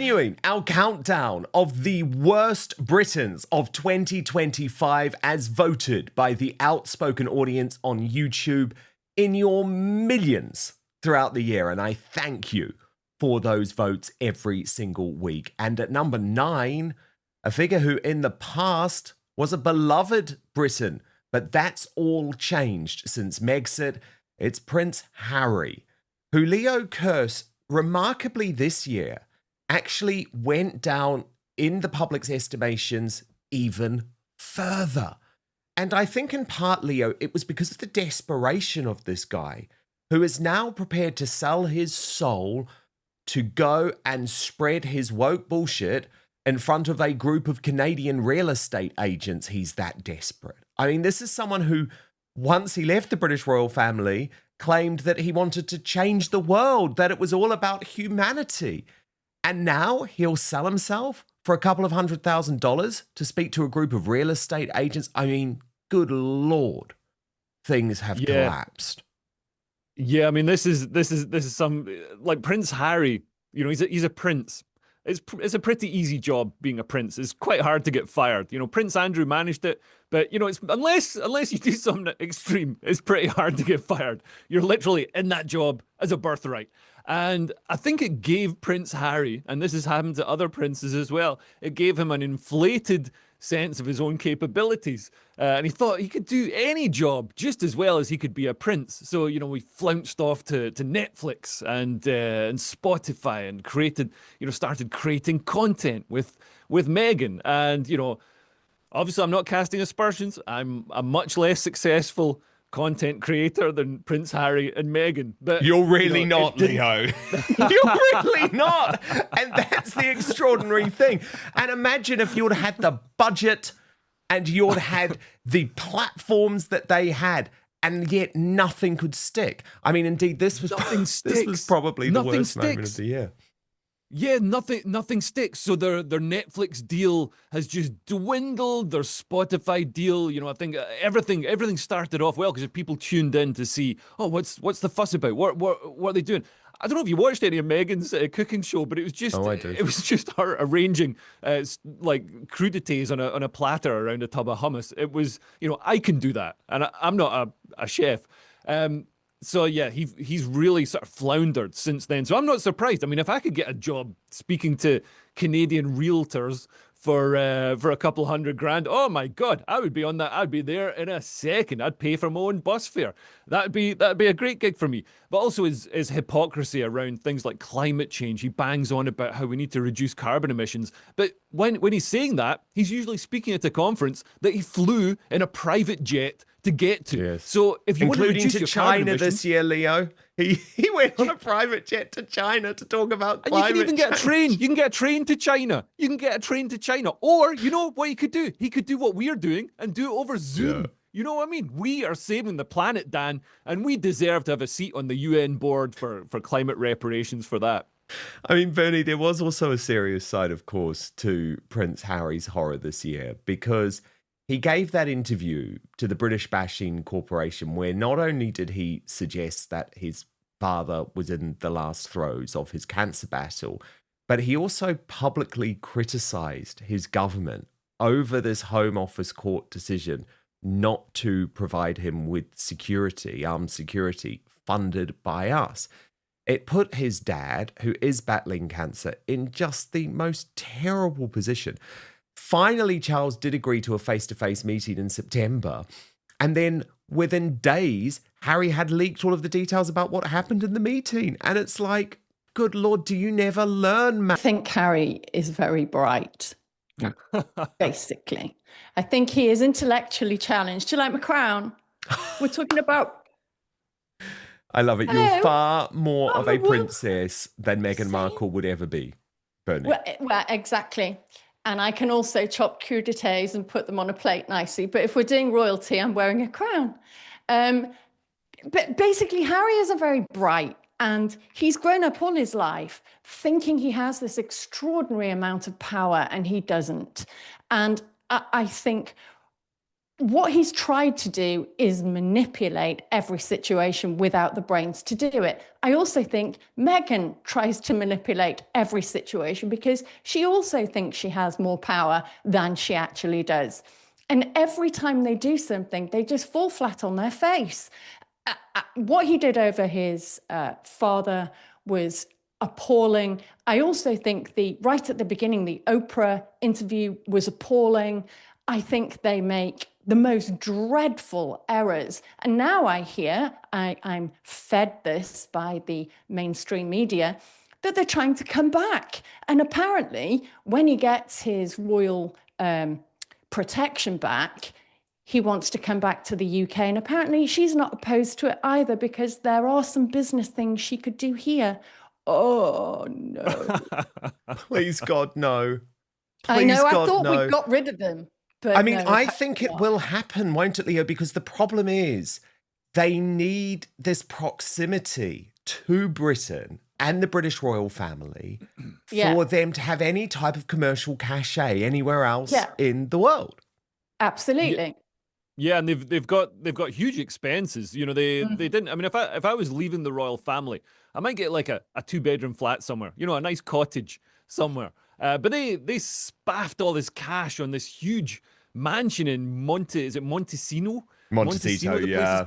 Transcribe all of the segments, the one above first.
Continuing our countdown of the worst Britons of 2025 as voted by the outspoken audience on YouTube in your millions throughout the year. And I thank you for those votes every single week. And at number 9, a figure who in the past was a beloved Briton, but that's all changed since Megxit. It's Prince Harry, who Leo Curse remarkably this year actually went down in the public's estimations even further. And I think in part, Leo, it was because of the desperation of this guy, who is now prepared to sell his soul to go and spread his woke bullshit in front of a group of Canadian real estate agents. He's that desperate. I mean, this is someone who, once he left the British royal family, claimed that he wanted to change the world, that it was all about humanity. And now he'll sell himself for a couple of $100,000 to speak to a group of real estate agents. I mean, good Lord, things have collapsed. Yeah, I mean, this is some, like, Prince Harry. You know, he's a prince. It's a pretty easy job being a prince. It's quite hard to get fired. You know, Prince Andrew managed it, but you know, it's unless you do something extreme, it's pretty hard to get fired. You're literally in that job as a birthright. And I think it gave Prince Harry, and this has happened to other princes as well, it gave him an inflated sense of his own capabilities. And he thought he could do any job just as well as he could be a prince. So, you know, we flounced off to Netflix and Spotify and started creating content with Meghan. And, you know, obviously I'm not casting aspersions. I'm a much less successful content creator than Prince Harry and Meghan. But you're really not, Leo. You're really not. And that's the extraordinary thing. And imagine if you'd had the budget and you'd had the platforms that they had, and yet nothing could stick. I mean, indeed, this was probably the worst moment of the year. Yeah, nothing sticks. So their Netflix deal has just dwindled. Their Spotify deal, you know, I think everything started off well because people tuned in to see, oh, what's the fuss about? What are they doing? I don't know if you watched any of Meghan's cooking show, but it was just it was just her arranging like crudités on a platter around a tub of hummus. It was, you know, I can do that, and I'm not a chef. So yeah, he's really sort of floundered since then. So I'm not surprised. I mean, if I could get a job speaking to Canadian realtors for a couple $100,000, oh my God, I would be on that. I'd be there in a second. I'd pay for my own bus fare. That'd be a great gig for me. But also his hypocrisy around things like climate change. He bangs on about how we need to reduce carbon emissions. But when he's saying that, he's usually speaking at a conference that he flew in a private jet to get to. Yes. So if you including want to reduce to your China this year, Leo, he went on a private jet to China to talk about climate change. You can even get a train. You can get a train to China. You can get a train to China. Or, you know what he could do? He could do what we're doing and do it over Zoom. Yeah. You know what I mean? We are saving the planet, Dan, and we deserve to have a seat on the UN board for climate reparations for that. I mean, Bernie, there was also a serious side, of course, to Prince Harry's horror this year, because he gave that interview to the British Bashing Corporation where not only did he suggest that his father was in the last throes of his cancer battle, but he also publicly criticised his government over this Home Office court decision not to provide him with security, armed security, funded by us. It put his dad, who is battling cancer, in just the most terrible position. Finally, Charles did agree to a face-to-face meeting in September. And then within days, Harry had leaked all of the details about what happened in the meeting. And it's like, good Lord, do you never learn, man? I think Harry is very bright, basically. I think he is intellectually challenged. Do you like my crown? We're talking about... I love it. You're far more of a princess than Meghan Markle would ever be, Bernie. Well, exactly. And I can also chop crudités and put them on a plate nicely. But if we're doing royalty, I'm wearing a crown. But basically, Harry is a very bright, and he's grown up all his life thinking he has this extraordinary amount of power, and he doesn't. And I think what he's tried to do is manipulate every situation without the brains to do it. I also think Meghan tries to manipulate every situation because she also thinks she has more power than she actually does. And every time they do something, they just fall flat on their face. What he did over his father was appalling. I also think right at the beginning, the Oprah interview was appalling. I think they make the most dreadful errors. And now I hear, I'm fed this by the mainstream media, that they're trying to come back. And apparently, when he gets his royal protection back, he wants to come back to the UK. And apparently she's not opposed to it either, because there are some business things she could do here. Oh, no. Please, God, no. Please, I know, God, I thought no. we got rid of them. But I mean, no, I think it will happen, won't it, Leo? Because the problem is they need this proximity to Britain and the British royal family for them to have any type of commercial cachet anywhere else in the world. Absolutely. Yeah, and they've got huge expenses. You know, they didn't. I mean, if I was leaving the royal family, I might get like a 2-bedroom flat somewhere. You know, a nice cottage somewhere. But they spaffed all this cash on this huge mansion in Montecito? Montecito, yeah.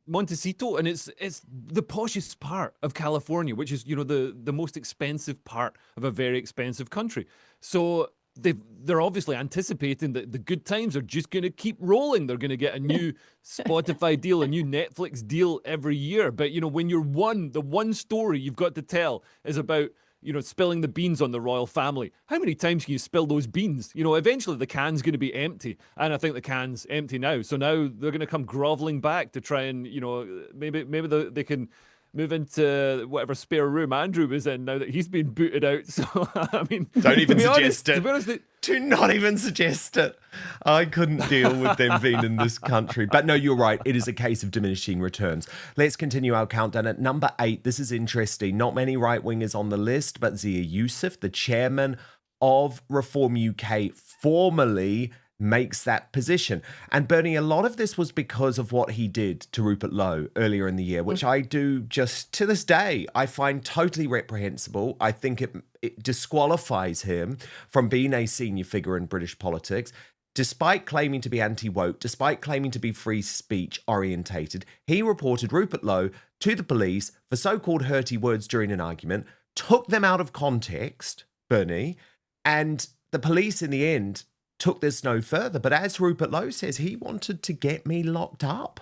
Montecito, and it's the poshest part of California, which is, you know, the most expensive part of a very expensive country. So they're obviously anticipating that the good times are just going to keep rolling. They're going to get a new Spotify deal, a new Netflix deal every year. But, you know, when the one story you've got to tell is about, you know, spilling the beans on the royal family. How many times can you spill those beans? You know, eventually the can's going to be empty. And I think the can's empty now. So now they're going to come groveling back to try and, you know, maybe they can move into whatever spare room Andrew was in now that he's been booted out. So, I mean... Don't even suggest it. To be honest, do not even suggest it. I couldn't deal with them being in this country. But no, you're right. It is a case of diminishing returns. Let's continue our countdown at number 8. This is interesting. Not many right-wingers on the list, but Zia Youssef, the chairman of Reform UK, formally makes that position. And Bernie, a lot of this was because of what he did to Rupert Lowe earlier in the year, which I do just to this day, I find totally reprehensible. I think it disqualifies him from being a senior figure in British politics. Despite claiming to be anti-woke, despite claiming to be free speech orientated, he reported Rupert Lowe to the police for so-called hurty words during an argument, took them out of context, Bernie, and the police in the end took this no further. But as Rupert Lowe says, he wanted to get me locked up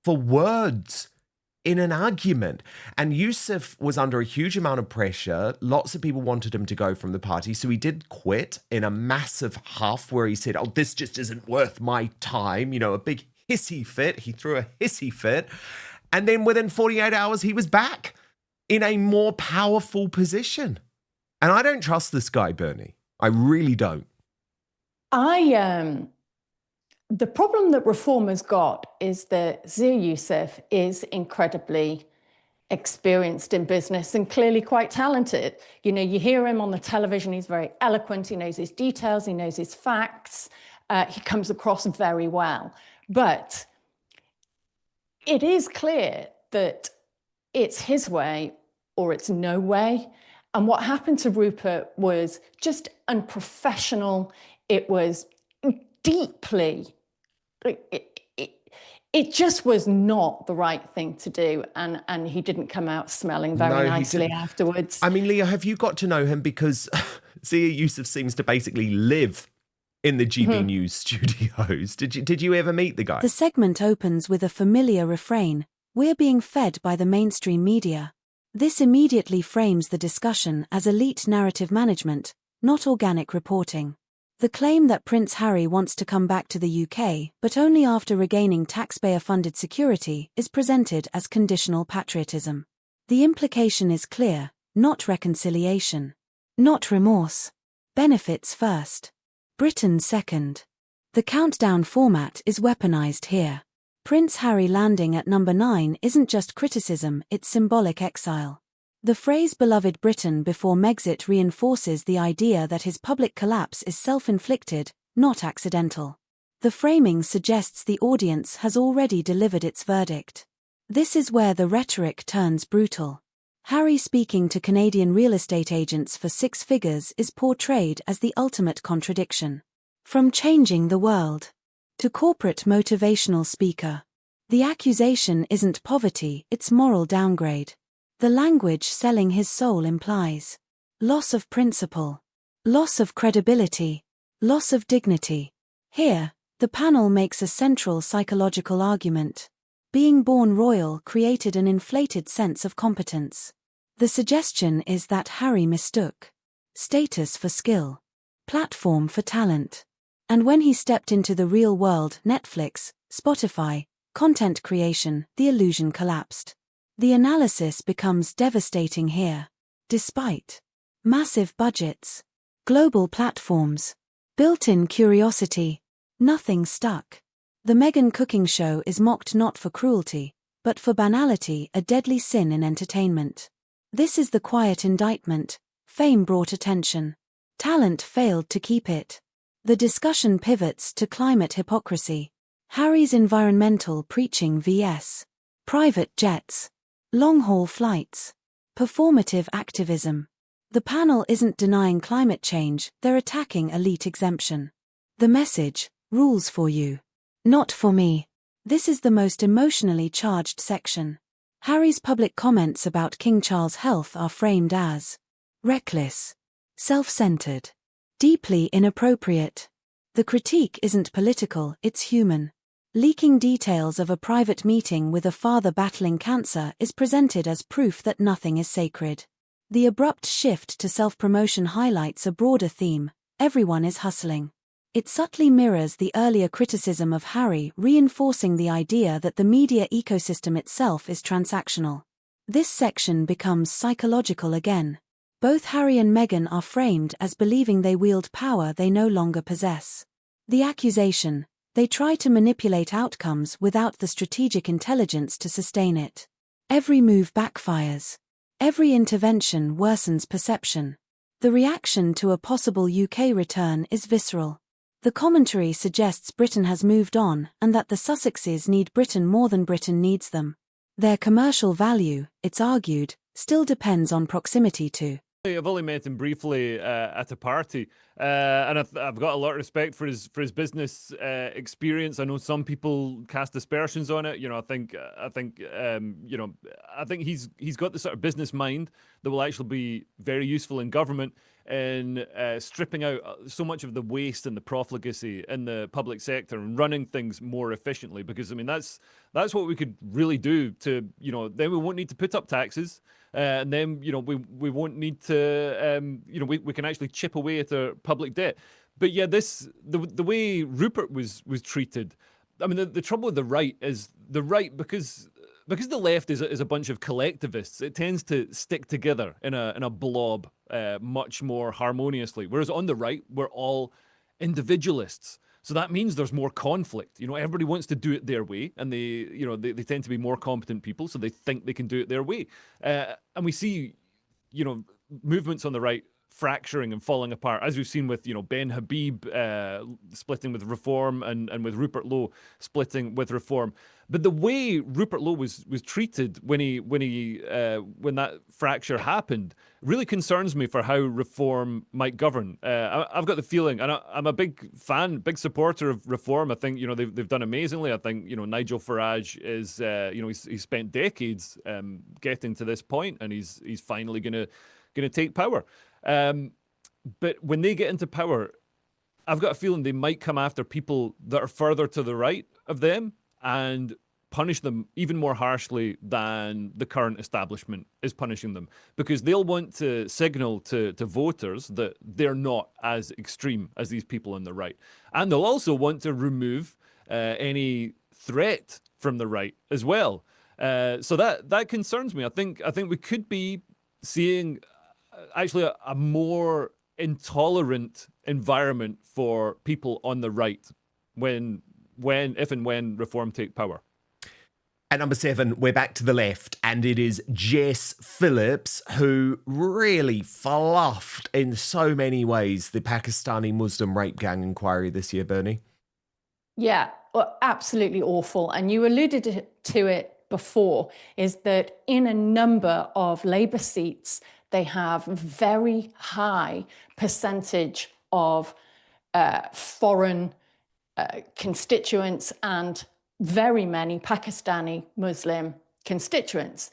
for words in an argument. And Youssef was under a huge amount of pressure. Lots of people wanted him to go from the party. So he did quit in a massive huff where he said, oh, this just isn't worth my time. You know, a big hissy fit. He threw a hissy fit. And then within 48 hours, he was back in a more powerful position. And I don't trust this guy, Bernie. I really don't. The problem that Reform has got is that Zia Youssef is incredibly experienced in business and clearly quite talented. You know, you hear him on the television, he's very eloquent, he knows his details, he knows his facts, he comes across very well. But it is clear that it's his way or it's no way. And what happened to Rupert was just unprofessional. It was deeply, it just was not the right thing to do. And he didn't come out smelling very nicely afterwards. I mean, Leah, have you got to know him? Because Zia Youssef seems to basically live in the GB News studios. Did you ever meet the guy? The segment opens with a familiar refrain: "We're being fed by the mainstream media." This immediately frames the discussion as elite narrative management, not organic reporting. The claim that Prince Harry wants to come back to the UK, but only after regaining taxpayer-funded security, is presented as conditional patriotism. The implication is clear: not reconciliation, not remorse. Benefits first, Britain second. The countdown format is weaponized here. Prince Harry landing at number 9 isn't just criticism, it's symbolic exile. The phrase beloved Britain before Megxit reinforces the idea that his public collapse is self-inflicted, not accidental. The framing suggests the audience has already delivered its verdict. This is where the rhetoric turns brutal. Harry speaking to Canadian real estate agents for 6 figures is portrayed as the ultimate contradiction. From changing the world to corporate motivational speaker. The accusation isn't poverty, it's moral downgrade. The language selling his soul implies loss of principle, loss of credibility, loss of dignity. Here, the panel makes a central psychological argument. Being born royal created an inflated sense of competence. The suggestion is that Harry mistook status for skill, platform for talent. And when he stepped into the real world, Netflix, Spotify, content creation, the illusion collapsed. The analysis becomes devastating here. Despite massive budgets, global platforms, built-in curiosity, nothing stuck. The Meghan cooking show is mocked not for cruelty, but for banality, a deadly sin in entertainment. This is the quiet indictment. Fame brought attention. Talent failed to keep it. The discussion pivots to climate hypocrisy. Harry's environmental preaching vs. private jets, long-haul flights, performative activism. The panel isn't denying climate change, they're attacking elite exemption. The message, rules for you, not for me. This is the most emotionally charged section. Harry's public comments about King Charles' health are framed as reckless, self-centered, deeply inappropriate. The critique isn't political, it's human. Leaking details of a private meeting with a father battling cancer is presented as proof that nothing is sacred. The abrupt shift to self-promotion highlights a broader theme: everyone is hustling. It subtly mirrors the earlier criticism of Harry, reinforcing the idea that the media ecosystem itself is transactional. This section becomes psychological again. Both Harry and Meghan are framed as believing they wield power they no longer possess. The accusation: they try to manipulate outcomes without the strategic intelligence to sustain it. Every move backfires. Every intervention worsens perception. The reaction to a possible UK return is visceral. The commentary suggests Britain has moved on and that the Sussexes need Britain more than Britain needs them. Their commercial value, it's argued, still depends on proximity to. I've only met him briefly at a party, and I've got a lot of respect for his business experience. I know some people cast aspersions on it. You know, I think he's got the sort of business mind that will actually be very useful in government in stripping out so much of the waste and the profligacy in the public sector and running things more efficiently. Because I mean, that's what we could really do to, you know, then we won't need to put up taxes. And then, you know, we won't need to, we can actually chip away at our public debt. But yeah, the way Rupert was treated, I mean, the trouble with the right is the right, because the left is a bunch of collectivists, it tends to stick together in a blob much more harmoniously. Whereas on the right, we're all individualists. So that means there's more conflict. You know, everybody wants to do it their way, and they tend to be more competent people, so they think they can do it their way. And we see, you know, movements on the right fracturing and falling apart, as we've seen with, you know, Ben Habib splitting with Reform and with Rupert Lowe splitting with Reform. But the way Rupert Lowe was treated when that fracture happened really concerns me for how Reform might govern. I've got the feeling, and I'm a big big supporter of Reform. I think, you know, they've done amazingly. I think, you know, Nigel Farage is, you know, he's spent decades getting to this point, and he's finally gonna take power. But when they get into power, I've got a feeling they might come after people that are further to the right of them and punish them even more harshly than the current establishment is punishing them, because they'll want to signal to voters that they're not as extreme as these people on the right. And they'll also want to remove any threat from the right as well. So that concerns me. I think we could be seeing actually a more intolerant environment for people on the right if and when Reform take power. At number 7, we're back to the left, and it is Jess Phillips, who really fluffed in so many ways the Pakistani Muslim rape gang inquiry this year, Bernie. Yeah, well, absolutely awful. And you alluded to it before, is that in a number of Labour seats, they have very high percentage of foreign constituents and very many Pakistani Muslim constituents.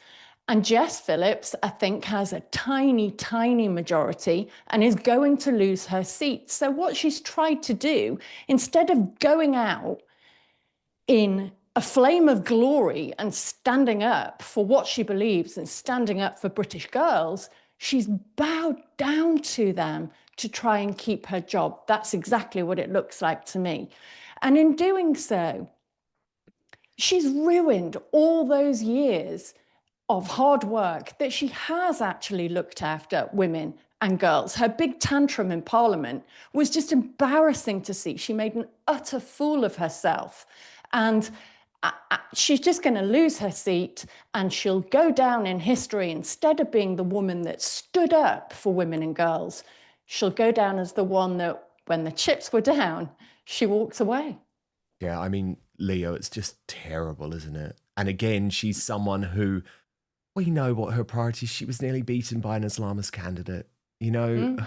And Jess Phillips, I think, has a tiny, tiny majority and is going to lose her seat. So what she's tried to do, instead of going out in a flame of glory and standing up for what she believes and standing up for British girls, she's bowed down to them to try and keep her job. That's exactly what it looks like to me. And in doing so, she's ruined all those years of hard work that she has actually looked after women and girls. Her big tantrum in Parliament was just embarrassing to see. She made an utter fool of herself. And she's just going to lose her seat, and she'll go down in history. Instead of being the woman that stood up for women and girls, she'll go down as the one that, when the chips were down, she walks away. Yeah, I mean, Leo, it's just terrible, isn't it? And again, she's someone who, we know what her priorities. She was nearly beaten by an Islamist candidate, you know.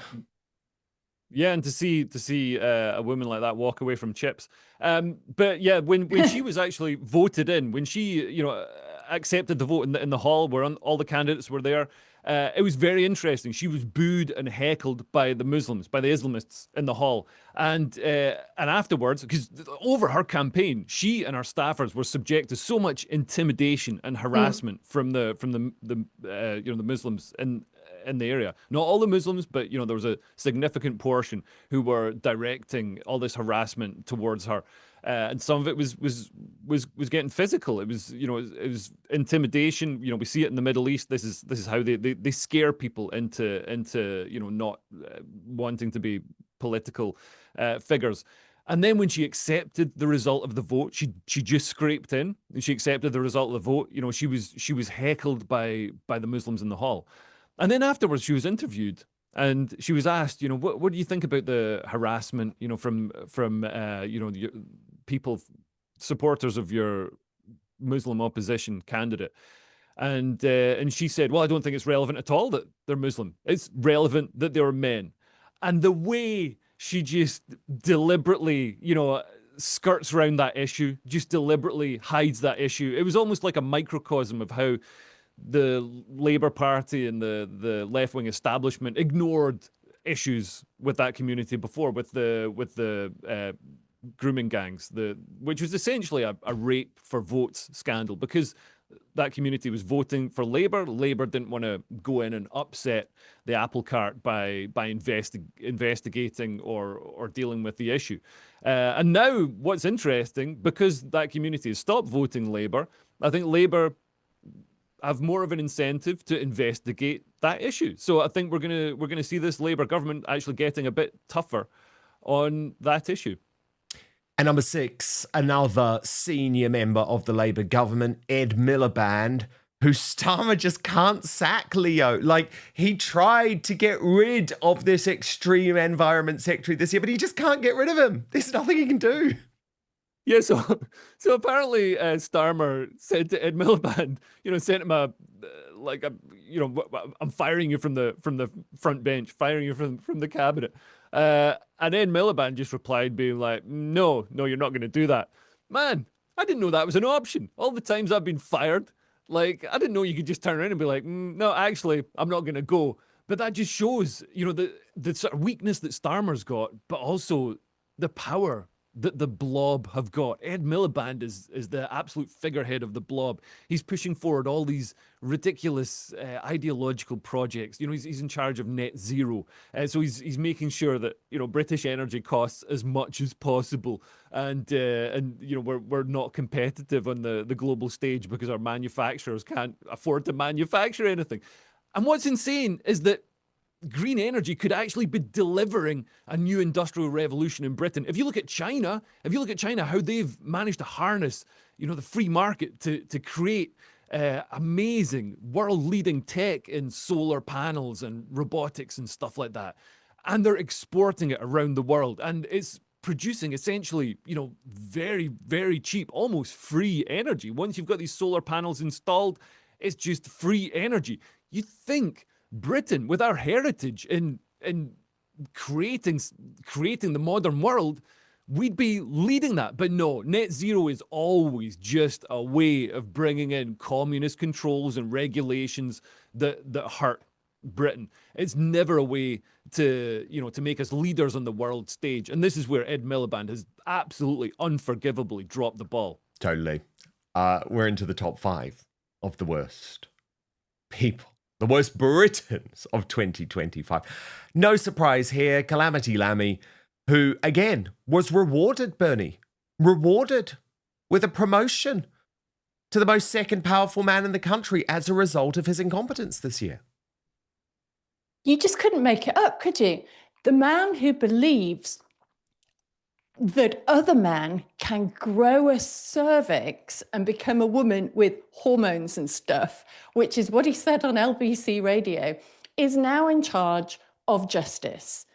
Yeah, and to see a woman like that walk away from chips. But yeah, when she was actually voted in, when she accepted the vote in the hall where all the candidates were there, it was very interesting. She was booed and heckled by the Muslims, by the Islamists in the hall, and afterwards, because over her campaign, she and her staffers were subject to so much intimidation and harassment from the Muslims in the area. Not all the Muslims, but there was a significant portion who were directing all this harassment towards her, and some of it was getting physical. It was it was intimidation. We see it in the Middle East. This is how they scare people into not wanting to be political figures. And then when she accepted the result of the vote, she just scraped in, and she accepted the result of the vote. She was heckled by the Muslims in the hall. And then afterwards, she was interviewed, and she was asked, what do you think about the harassment, from the people, supporters of your Muslim opposition candidate? And she said, well, I don't think it's relevant at all that they're Muslim. It's relevant that they're men. And the way she just deliberately, skirts around that issue, just deliberately hides that issue. It was almost like a microcosm of how the Labour Party and the left-wing establishment ignored issues with that community before, with the grooming gangs, which was essentially a rape for votes scandal, because that community was voting for Labour. Labour didn't want to go in and upset the apple cart by investigating or dealing with the issue. And now what's interesting, because that community has stopped voting Labour, I think Labour have more of an incentive to investigate that issue. So I think we're gonna see this Labour government actually getting a bit tougher on that issue. And number 6, another senior member of the Labour government, Ed Miliband, who Starmer just can't sack, Leo. Like, he tried to get rid of this extreme environment secretary this year, but he just can't get rid of him. There's nothing he can do. Yeah, so apparently Starmer said to Ed Miliband, sent him I'm firing you from the front bench, firing you from the cabinet. And Ed Miliband just replied, being like, no, you're not going to do that. Man, I didn't know that was an option. All the times I've been fired, I didn't know you could just turn around and be like, no, actually, I'm not going to go. But that just shows, the sort of weakness that Starmer's got, but also the power that the Blob have got. Ed Miliband is the absolute figurehead of the Blob. He's pushing forward all these ridiculous ideological projects. He's in charge of net zero. So he's making sure that, British energy costs as much as possible. And we're not competitive on the global stage because our manufacturers can't afford to manufacture anything. And what's insane is that green energy could actually be delivering a new industrial revolution in Britain. If you look at China, how they've managed to harness, the free market to create amazing world-leading tech in solar panels and robotics and stuff like that. And they're exporting it around the world. And it's producing essentially, very, very cheap, almost free energy. Once you've got these solar panels installed, it's just free energy. You think Britain, with our heritage in creating the modern world, we'd be leading that. But no, net zero is always just a way of bringing in communist controls and regulations that hurt Britain. It's never a way to make us leaders on the world stage. And this is where Ed Miliband has absolutely unforgivably dropped the ball. Totally. We're into the top 5 of the worst people, the worst Britons of 2025. No surprise here, Calamity Lammy, who, again, was rewarded, Bernie, rewarded with a promotion to the most second powerful man in the country as a result of his incompetence this year. You just couldn't make it up, could you? The man who believes that other men can grow a cervix and become a woman with hormones and stuff, which is what he said on LBC radio, is now in charge of justice.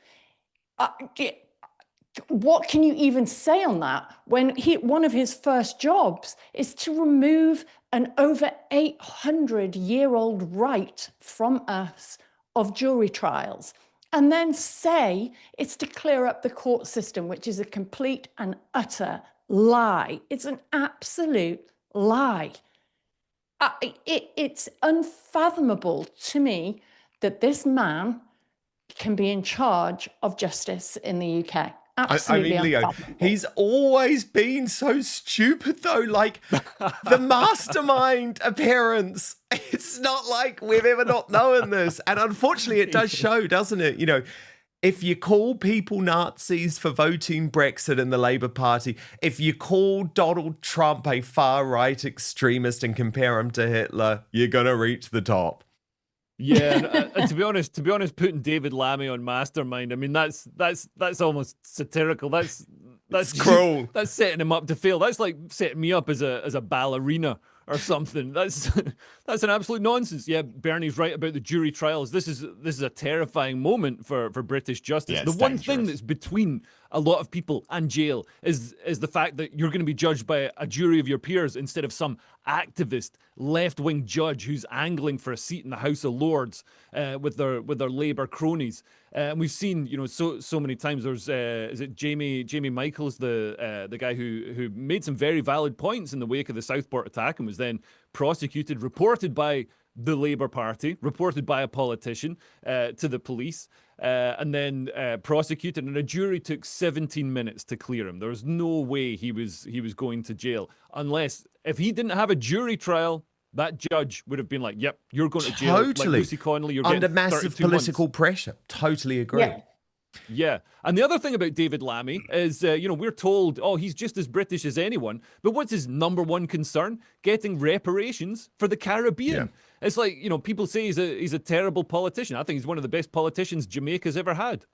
What can you even say on that when one of his first jobs is to remove an over 800-year-old right from us of jury trials, and then say it's to clear up the court system, which is a complete and utter lie. It's an absolute lie. It's unfathomable to me that this man can be in charge of justice in the UK. Absolutely. I mean, Leo, he's always been so stupid, though. Like, the mastermind appearance, it's not like we've ever not known this. And unfortunately, it does show, doesn't it? If you call people Nazis for voting Brexit in the Labour Party, if you call Donald Trump a far-right extremist and compare him to Hitler, you're going to reach the top. Yeah, and to be honest, putting David Lammy on Mastermind, I mean, that's almost satirical. That's cruel. That's setting him up to fail. That's like setting me up as a ballerina or something. That's an absolute nonsense. Yeah, Bernie's right about the jury trials. This is a terrifying moment for British justice. Yeah, the one dangerous. thing that's between a lot of people and jail is the fact that you're going to be judged by a jury of your peers instead of some activist left-wing judge who's angling for a seat in the House of Lords with their Labour cronies. And we've seen, so many times. There's is it Jamie Michaels, the guy who made some very valid points in the wake of the Southport attack and was then prosecuted, reported by the Labour Party, reported by a politician to the police, and then prosecuted, and a jury took 17 minutes to clear him. There was no way he was going to jail unless, if he didn't have a jury trial, that judge would have been like, yep, you're going to jail. Totally. Like Lucy Connolly, you're under getting massive 32 political months. pressure. Totally agree. Yeah. And the other thing about David Lammy is, we're told, he's just as British as anyone. But what's his number one concern? Getting reparations for the Caribbean. Yeah. It's like, people say he's a terrible politician. I think he's one of the best politicians Jamaica's ever had.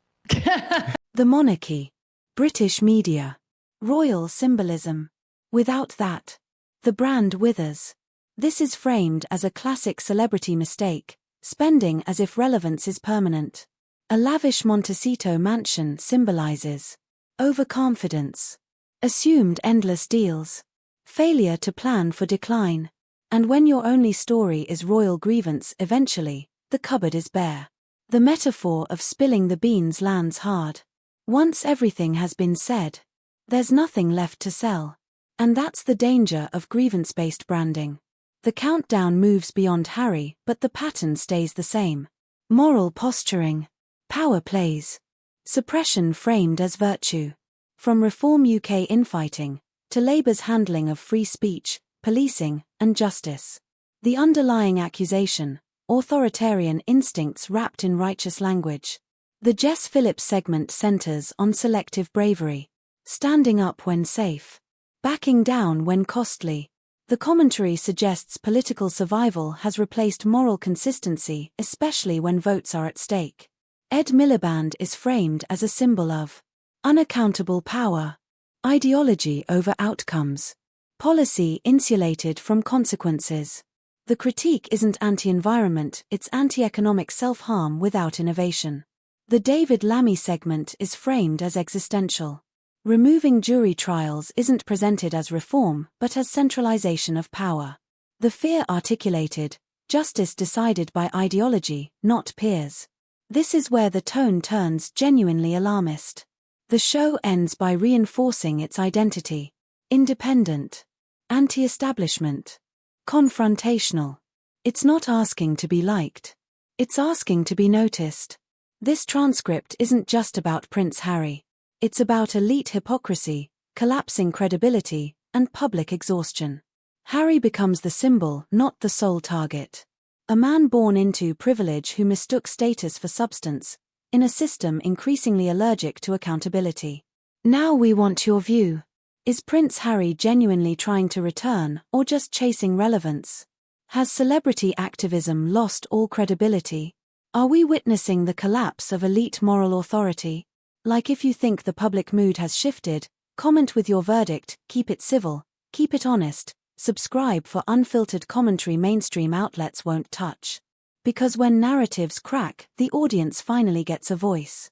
The monarchy, British media, royal symbolism. Without that, the brand withers. This is framed as a classic celebrity mistake, spending as if relevance is permanent. A lavish Montecito mansion symbolizes overconfidence, assumed endless deals, failure to plan for decline. And when your only story is royal grievance, eventually, the cupboard is bare. The metaphor of spilling the beans lands hard. Once everything has been said, there's nothing left to sell. And that's the danger of grievance-based branding. The countdown moves beyond Harry, but the pattern stays the same. Moral posturing, power plays, suppression framed as virtue. From Reform UK infighting, to Labour's handling of free speech, policing, and justice. The underlying accusation, authoritarian instincts wrapped in righteous language. The Jess Phillips segment centres on selective bravery, standing up when safe, backing down when costly. The commentary suggests political survival has replaced moral consistency, especially when votes are at stake. Ed Miliband is framed as a symbol of unaccountable power, ideology over outcomes, policy insulated from consequences. The critique isn't anti-environment, it's anti-economic self-harm without innovation. The David Lammy segment is framed as existential. Removing jury trials isn't presented as reform, but as centralization of power. The fear articulated, justice decided by ideology, not peers. This is where the tone turns genuinely alarmist. The show ends by reinforcing its identity. Independent. Anti-establishment. Confrontational. It's not asking to be liked. It's asking to be noticed. This transcript isn't just about Prince Harry. It's about elite hypocrisy, collapsing credibility, and public exhaustion. Harry becomes the symbol, not the sole target. A man born into privilege who mistook status for substance, in a system increasingly allergic to accountability. Now we want your view. Is Prince Harry genuinely trying to return, or just chasing relevance? Has celebrity activism lost all credibility? Are we witnessing the collapse of elite moral authority? Like, if you think the public mood has shifted, comment with your verdict, keep it civil, keep it honest, subscribe for unfiltered commentary mainstream outlets won't touch. Because when narratives crack, the audience finally gets a voice.